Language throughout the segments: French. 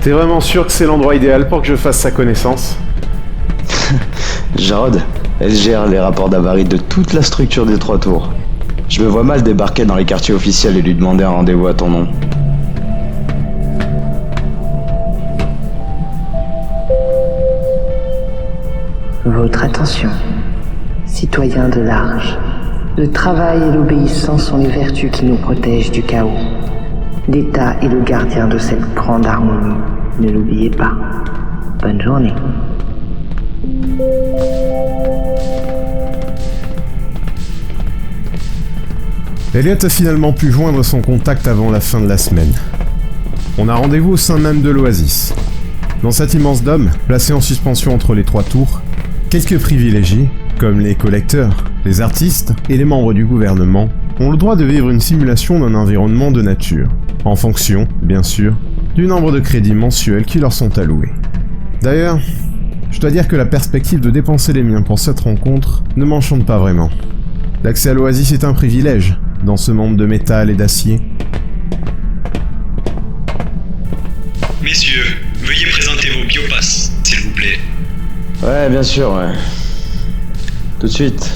T'es vraiment sûr que c'est l'endroit idéal pour que je fasse sa connaissance? Jarod, elle gère les rapports d'avarie de toute la structure des 3 tours. Je me vois mal débarquer dans les quartiers officiels et lui demander un rendez-vous à ton nom. Votre attention, citoyens de l'Arche. Le travail et l'obéissance sont les vertus qui nous protègent du chaos. L'État est le gardien de cette grande harmonie. Ne l'oubliez pas. Bonne journée. Elliot a finalement pu joindre son contact avant la fin de la semaine. On a rendez-vous au sein même de l'Oasis. Dans cet immense dôme, placé en suspension entre les 3 tours, quelques privilégiés, comme les collecteurs, les artistes et les membres du gouvernement, ont le droit de vivre une simulation d'un environnement de nature, en fonction, bien sûr, du nombre de crédits mensuels qui leur sont alloués. D'ailleurs, je dois dire que la perspective de dépenser les miens pour cette rencontre ne m'enchante pas vraiment. L'accès à l'Oasis est un privilège, dans ce monde de métal et d'acier. Messieurs, veuillez présenter vos biopasses, s'il vous plaît. Ouais, bien sûr, ouais. Tout de suite.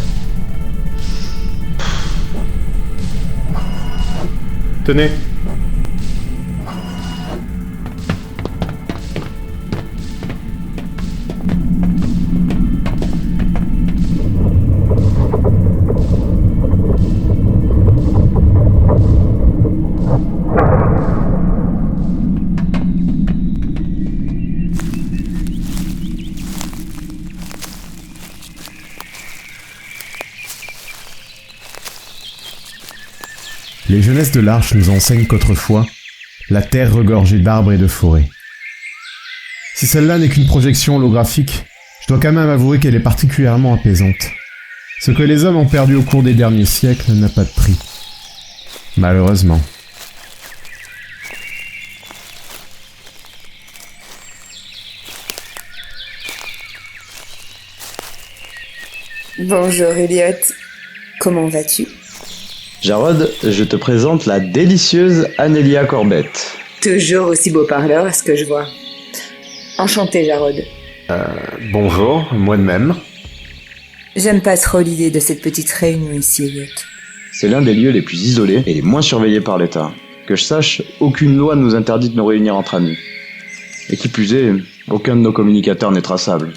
Tenez. Les jeunesses de l'Arche nous enseignent qu'autrefois, la terre regorgeait d'arbres et de forêts. Si celle-là n'est qu'une projection holographique, je dois quand même avouer qu'elle est particulièrement apaisante. Ce que les hommes ont perdu au cours des derniers siècles n'a pas de prix. Malheureusement. Bonjour Elliot, comment vas-tu? Jarod, je te présente la délicieuse Anélia Corbett. Toujours aussi beau parleur à ce que je vois. Enchanté Jarod. Bonjour, moi de même. J'aime pas trop l'idée de cette petite réunion ici, Elliot. C'est l'un des lieux les plus isolés et les moins surveillés par l'État. Que je sache, aucune loi ne nous interdit de nous réunir entre amis. Et qui plus est, aucun de nos communicateurs n'est traçable.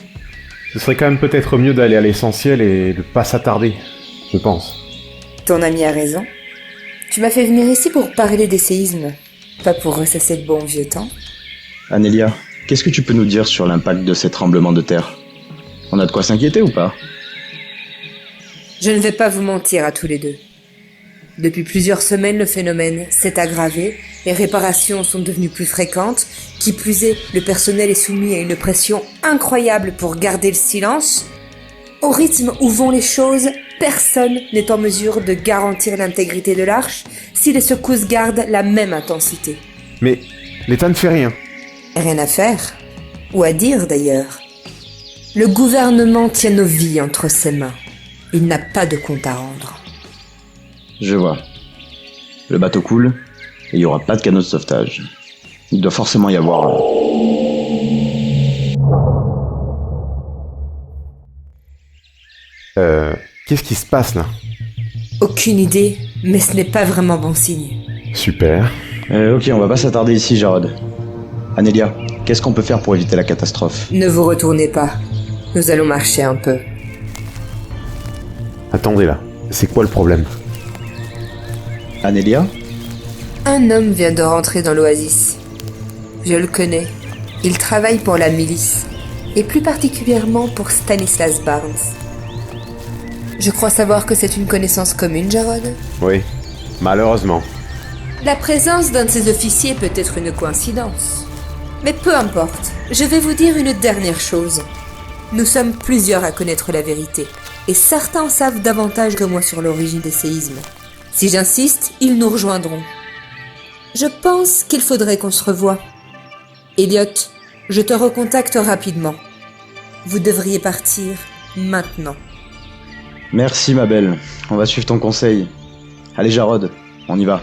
Ce serait quand même peut-être mieux d'aller à l'essentiel et de pas s'attarder, je pense. Ton ami a raison. Tu m'as fait venir ici pour parler des séismes, pas pour ressasser le bon vieux temps. Anélia, qu'est-ce que tu peux nous dire sur l'impact de ces tremblements de terre? On a de quoi s'inquiéter ou pas? Je ne vais pas vous mentir à tous les deux. Depuis plusieurs semaines, le phénomène s'est aggravé, les réparations sont devenues plus fréquentes, qui plus est, le personnel est soumis à une pression incroyable pour garder le silence. Au rythme où vont les choses, personne n'est en mesure de garantir l'intégrité de l'arche si les secousses gardent la même intensité. Mais l'État ne fait rien. Rien à faire, ou à dire d'ailleurs. Le gouvernement tient nos vies entre ses mains. Il n'a pas de compte à rendre. Je vois. Le bateau coule, et il n'y aura pas de canot de sauvetage. Il doit forcément y avoir un... Qu'est-ce qui se passe là? Aucune idée, mais ce n'est pas vraiment bon signe. Super. Ok, on va pas s'attarder ici, Jarod. Anélia, qu'est-ce qu'on peut faire pour éviter la catastrophe? Ne vous retournez pas. Nous allons marcher un peu. Attendez là, c'est quoi le problème? Anélia? Un homme vient de rentrer dans l'Oasis. Je le connais. Il travaille pour la milice, et plus particulièrement pour Stanislas Barnes. Je crois savoir que c'est une connaissance commune, Jarod. Oui, malheureusement. La présence d'un de ses officiers peut être une coïncidence. Mais peu importe, je vais vous dire une dernière chose. Nous sommes plusieurs à connaître la vérité, et certains savent davantage que moi sur l'origine des séismes. Si j'insiste, ils nous rejoindront. Je pense qu'il faudrait qu'on se revoie. Elliot, je te recontacte rapidement. Vous devriez partir maintenant. Merci ma belle, on va suivre ton conseil. Allez Jarod, on y va.